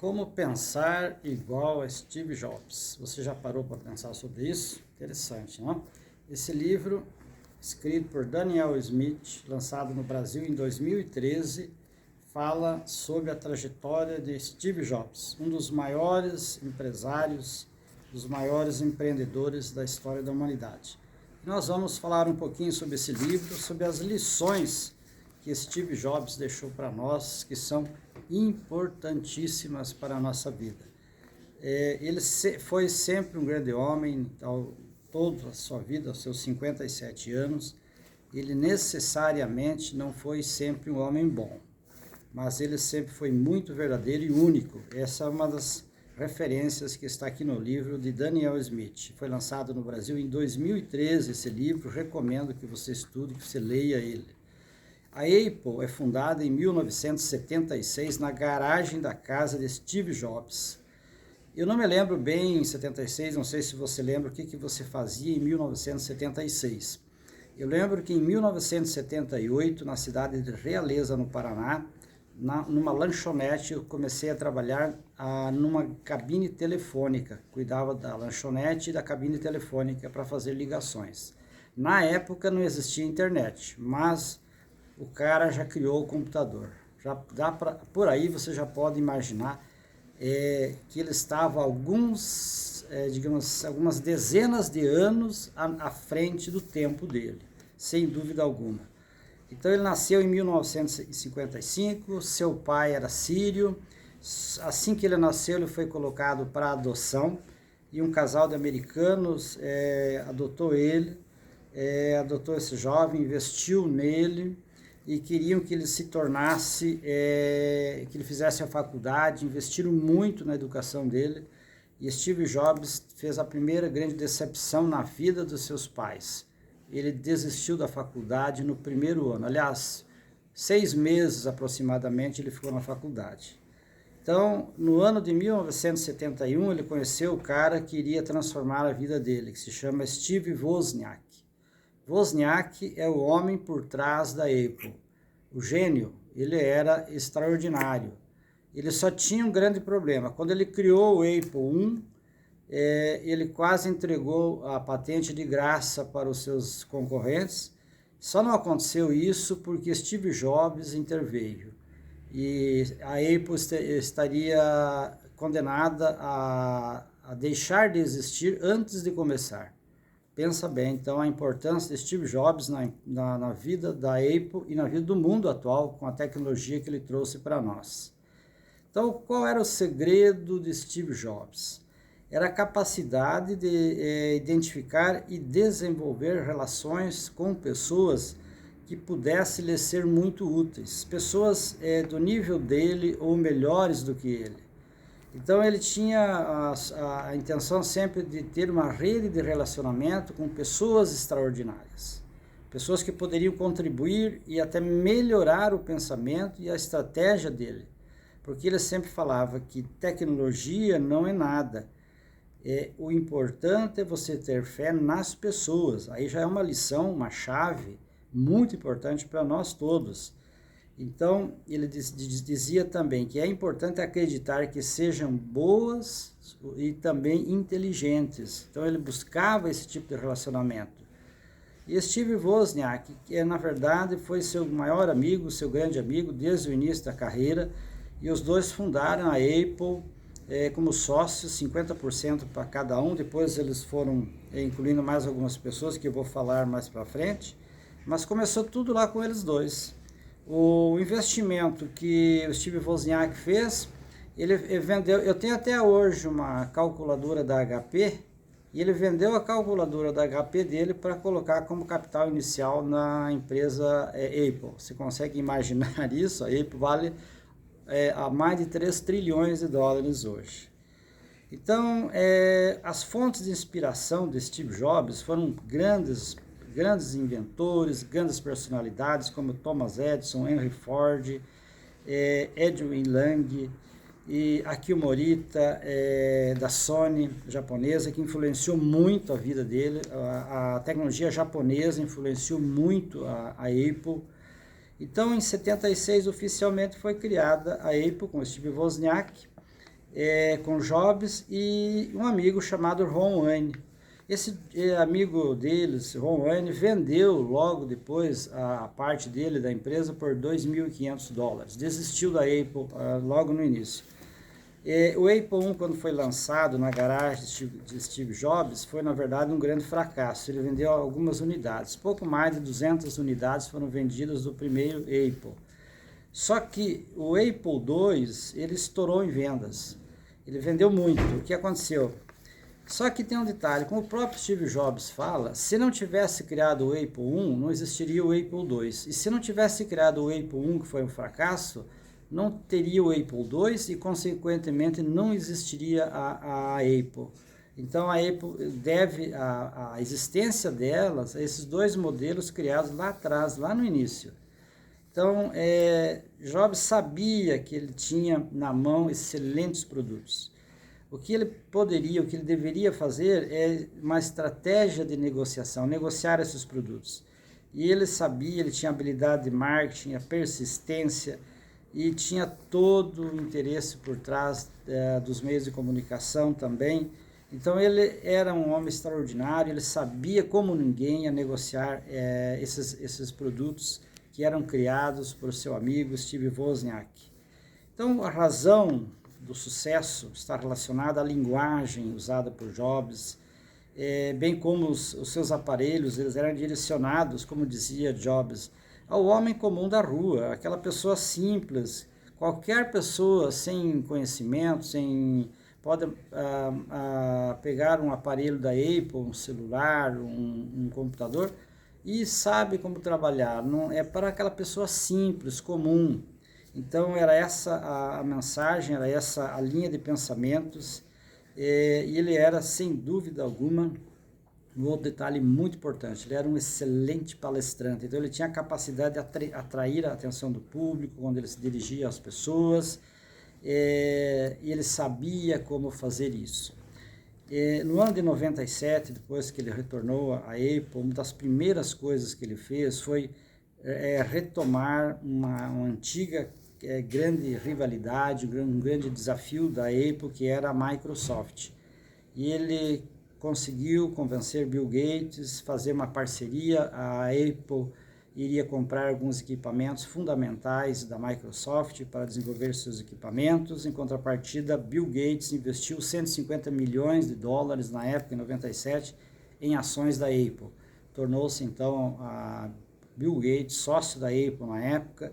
Como pensar igual a Steve Jobs? Você já parou para pensar sobre isso? Interessante, não? Esse livro, escrito por Daniel Smith, lançado no Brasil em 2013, fala sobre a trajetória de Steve Jobs, um dos maiores empresários, dos maiores empreendedores da história da humanidade. Nós vamos falar um pouquinho sobre esse livro, sobre as lições que Steve Jobs deixou para nós, que são importantíssimas para a nossa vida. Ele foi sempre um grande homem, toda a sua vida, aos seus 57 anos. Ele necessariamente não foi sempre um homem bom, mas ele sempre foi muito verdadeiro e único. Essa é uma das referências que está aqui no livro de Daniel Smith. Foi lançado no Brasil em 2013 esse livro, recomendo que você estude, que você leia ele. A Apple é fundada em 1976 na garagem da casa de Steve Jobs. Eu não me lembro bem em 76, não sei se você lembra o que você fazia em 1976. Eu lembro que em 1978, na cidade de Realeza, no Paraná, numa lanchonete, eu comecei a trabalhar numa cabine telefônica. Cuidava da lanchonete e da cabine telefônica para fazer ligações. Na época não existia internet, mas o cara já criou o computador. Por aí você já pode imaginar que ele estava algumas dezenas de anos à frente do tempo dele, sem dúvida alguma. Então ele nasceu em 1955, seu pai era sírio. Assim que ele nasceu, ele foi colocado para adoção e um casal de americanos adotou ele, adotou esse jovem, investiu nele e queriam que ele se tornasse, que ele fizesse a faculdade, investiram muito na educação dele. E Steve Jobs fez a primeira grande decepção na vida dos seus pais. Ele desistiu da faculdade no primeiro ano. Aliás, 6 meses aproximadamente ele ficou na faculdade. Então, no ano de 1971, ele conheceu o cara que iria transformar a vida dele, que se chama Steve Wozniak. Wozniak é o homem por trás da Apple. O gênio, ele era extraordinário. Ele só tinha um grande problema. Quando ele criou o Apple I, ele quase entregou a patente de graça para os seus concorrentes. Só não aconteceu isso porque Steve Jobs interveio. E a Apple estaria condenada a deixar de existir antes de começar. Pensa bem, então, a importância de Steve Jobs na vida da Apple e na vida do mundo atual, com a tecnologia que ele trouxe para nós. Então, qual era o segredo de Steve Jobs? Era a capacidade de identificar e desenvolver relações com pessoas que pudessem lhe ser muito úteis, pessoas do nível dele ou melhores do que ele. Então ele tinha a intenção sempre de ter uma rede de relacionamento com pessoas extraordinárias, pessoas que poderiam contribuir e até melhorar o pensamento e a estratégia dele, porque ele sempre falava que tecnologia não é nada, o importante é você ter fé nas pessoas. Aí já é uma lição, uma chave muito importante para nós todos. Então, ele dizia também que é importante acreditar que sejam boas e também inteligentes. Então, ele buscava esse tipo de relacionamento. E Steve Wozniak, que na verdade foi seu maior amigo, seu grande amigo, desde o início da carreira, e os dois fundaram a Apple como sócios, 50% para cada um. Depois eles foram incluindo mais algumas pessoas, que eu vou falar mais para frente. Mas começou tudo lá com eles dois. O investimento que o Steve Wozniak fez, ele vendeu, eu tenho até hoje uma calculadora da HP, e ele vendeu a calculadora da HP dele para colocar como capital inicial na empresa Apple. Você consegue imaginar isso? A Apple vale a mais de 3 trilhões de dólares hoje. Então, as fontes de inspiração de Steve Jobs foram grandes inventores, grandes personalidades como Thomas Edison, Henry Ford, Edwin Lang e Akio Morita, da Sony japonesa, que influenciou muito a vida dele. A tecnologia japonesa influenciou muito a Apple. Então, em 76, oficialmente foi criada a Apple com Steve Wozniak, com Jobs e um amigo chamado Ron Wayne. Esse amigo deles, Ron Wayne, vendeu logo depois a parte dele da empresa por $2.500. Desistiu da Apple logo no início. O Apple I, quando foi lançado na garagem de Steve Jobs, foi na verdade um grande fracasso. Ele vendeu algumas unidades, pouco mais de 200 unidades foram vendidas do primeiro Apple. Só que o Apple II, ele estourou em vendas, ele vendeu muito. O que aconteceu? Só que tem um detalhe, como o próprio Steve Jobs fala, se não tivesse criado o Apple I, não existiria o Apple II. E se não tivesse criado o Apple I, que foi um fracasso, não teria o Apple II e, consequentemente, não existiria a Apple. Então, a Apple deve a existência delas a esses dois modelos criados lá atrás, lá no início. Então, Jobs sabia que ele tinha na mão excelentes produtos. O que ele poderia, o que ele deveria fazer é uma estratégia de negociação, negociar esses produtos. E ele sabia, ele tinha habilidade de marketing, a persistência, e tinha todo o interesse por trás dos meios de comunicação também. Então ele era um homem extraordinário, ele sabia como ninguém a negociar esses produtos que eram criados por seu amigo Steve Wozniak. Então a razão do sucesso está relacionada à linguagem usada por Jobs, bem como os seus aparelhos, eles eram direcionados, como dizia Jobs, ao homem comum da rua, aquela pessoa simples. Qualquer pessoa sem conhecimento, pode pegar um aparelho da Apple, um celular, um computador e sabe como trabalhar. Não é para aquela pessoa simples, comum. Então era essa a mensagem, era essa a linha de pensamentos, e ele era, sem dúvida alguma, um outro detalhe muito importante, ele era um excelente palestrante, então ele tinha a capacidade de atrair a atenção do público quando ele se dirigia às pessoas, e ele sabia como fazer isso. No ano de 97, depois que ele retornou à Apple, uma das primeiras coisas que ele fez foi retomar uma antiga grande rivalidade, um grande desafio da Apple, que era a Microsoft. E ele conseguiu convencer Bill Gates, fazer uma parceria. A Apple iria comprar alguns equipamentos fundamentais da Microsoft para desenvolver seus equipamentos. Em contrapartida, Bill Gates investiu $150 milhões na época, em 97, em ações da Apple. Tornou-se então Bill Gates sócio da Apple na época.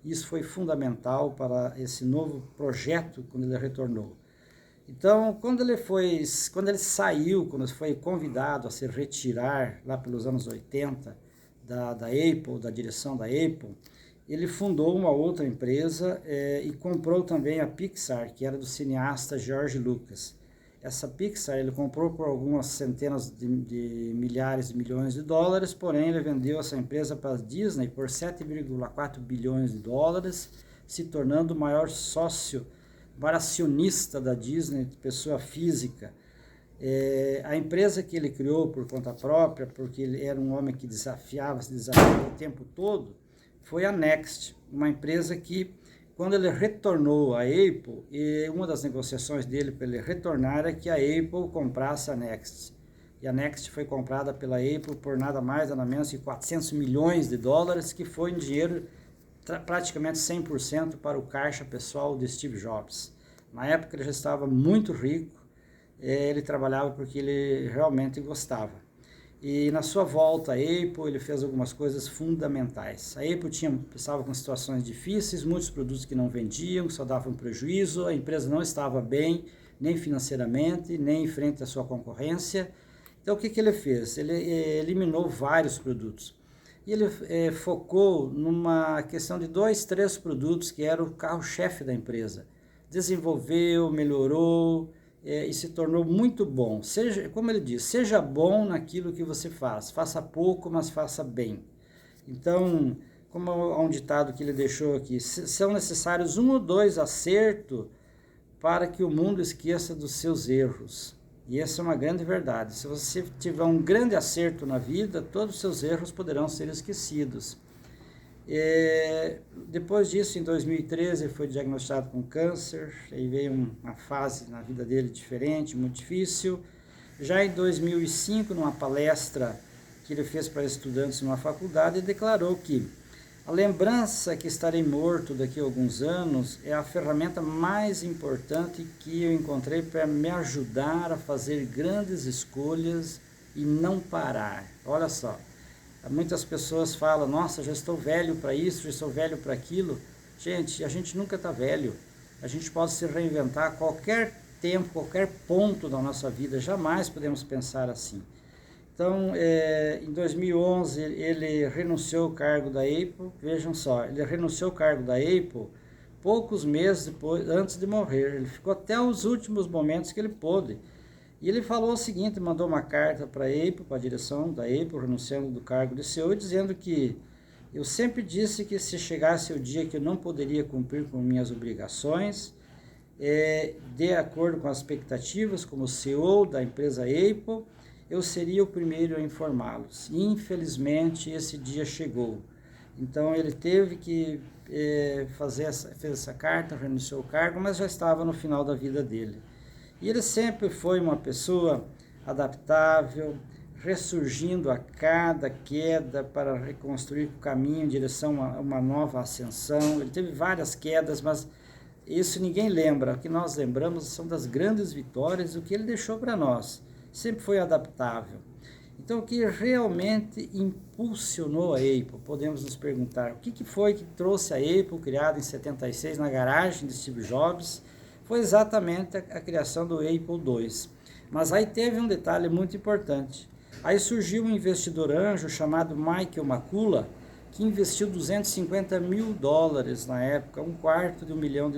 Isso foi fundamental para esse novo projeto quando ele retornou. Então, quando ele saiu, quando foi convidado a se retirar lá pelos anos 80 da Apple, da direção da Apple, ele fundou uma outra empresa e comprou também a Pixar, que era do cineasta George Lucas. Essa Pixar ele comprou por algumas centenas de milhares de milhões de dólares, porém ele vendeu essa empresa para a Disney por $7,4 bilhões, se tornando o maior sócio, maior acionista da Disney, pessoa física. A empresa que ele criou por conta própria, porque ele era um homem que se desafiava o tempo todo, foi a Next, uma empresa que, quando ele retornou à Apple, uma das negociações dele para ele retornar é que a Apple comprasse a Next. E a Next foi comprada pela Apple por nada mais, nada menos que $400 milhões, que foi em dinheiro praticamente 100% para o caixa pessoal de Steve Jobs. Na época ele já estava muito rico, ele trabalhava porque ele realmente gostava. E na sua volta à Apple, ele fez algumas coisas fundamentais. A Apple estava com situações difíceis, muitos produtos que não vendiam, só davam prejuízo, a empresa não estava bem, nem financeiramente, nem em frente à sua concorrência. Então o que ele fez? Ele eliminou vários produtos. E ele focou numa questão de 2, 3 produtos que era o carro-chefe da empresa. Desenvolveu, melhorou, e se tornou muito bom. Como ele diz, seja bom naquilo que você faz. Faça pouco, mas faça bem. Então, como há um ditado que ele deixou aqui, são necessários 1 ou 2 acertos para que o mundo esqueça dos seus erros. E essa é uma grande verdade. Se você tiver um grande acerto na vida, todos os seus erros poderão ser esquecidos. Depois disso, em 2013, ele foi diagnosticado com câncer, aí veio uma fase na vida dele diferente, muito difícil. Já em 2005, numa palestra que ele fez para estudantes numa faculdade, ele declarou que a lembrança que estarei morto daqui a alguns anos é a ferramenta mais importante que eu encontrei para me ajudar a fazer grandes escolhas e não parar. Olha só. Muitas pessoas falam, nossa, já estou velho para isso, já estou velho para aquilo. Gente, a gente nunca está velho. A gente pode se reinventar a qualquer tempo, qualquer ponto da nossa vida. Jamais podemos pensar assim. Então, em 2011, ele renunciou ao cargo da Apple. Vejam só, ele renunciou ao cargo da Apple poucos meses depois, antes de morrer. Ele ficou até os últimos momentos que ele pôde. E ele falou o seguinte, mandou uma carta para a Apple, para a direção da Apple, renunciando do cargo de CEO, dizendo que eu sempre disse que se chegasse o dia que eu não poderia cumprir com minhas obrigações, de acordo com as expectativas como CEO da empresa Apple, eu seria o primeiro a informá-los. Infelizmente, esse dia chegou. Então, ele teve que fez essa carta, renunciou ao cargo, mas já estava no final da vida dele. E ele sempre foi uma pessoa adaptável, ressurgindo a cada queda para reconstruir o caminho em direção a uma nova ascensão. Ele teve várias quedas, mas isso ninguém lembra. O que nós lembramos são das grandes vitórias, o que ele deixou para nós. Sempre foi adaptável. Então, o que realmente impulsionou a Apple? Podemos nos perguntar, o que foi que trouxe a Apple, criada em 76 na garagem de Steve Jobs? Foi exatamente a criação do Apple II. Mas aí teve um detalhe muito importante. Aí surgiu um investidor anjo chamado Michael Makula, que investiu $250 mil na época, $1/4 milhão.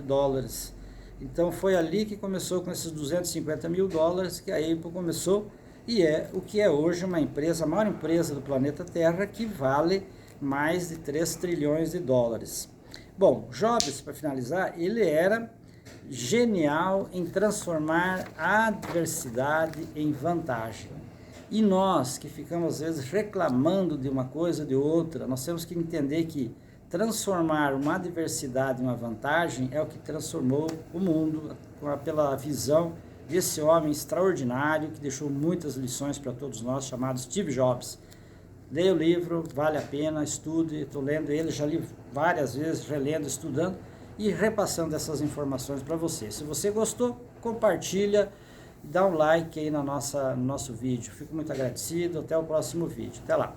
Então foi ali que começou, com esses $250 mil, que a Apple começou, e é o que é hoje uma empresa, a maior empresa do planeta Terra, que vale mais de $3 trilhões. Bom, Jobs, para finalizar, ele era genial em transformar a adversidade em vantagem. E nós que ficamos às vezes reclamando de uma coisa ou de outra, nós temos que entender que transformar uma adversidade em uma vantagem é o que transformou o mundo, pela visão desse homem extraordinário que deixou muitas lições para todos nós, chamado Steve Jobs. Leia o livro, vale a pena, estude, estou lendo ele, já li várias vezes, relendo, estudando e repassando essas informações para você. Se você gostou, compartilha e dá um like aí no nosso vídeo. Fico muito agradecido, até o próximo vídeo. Até lá!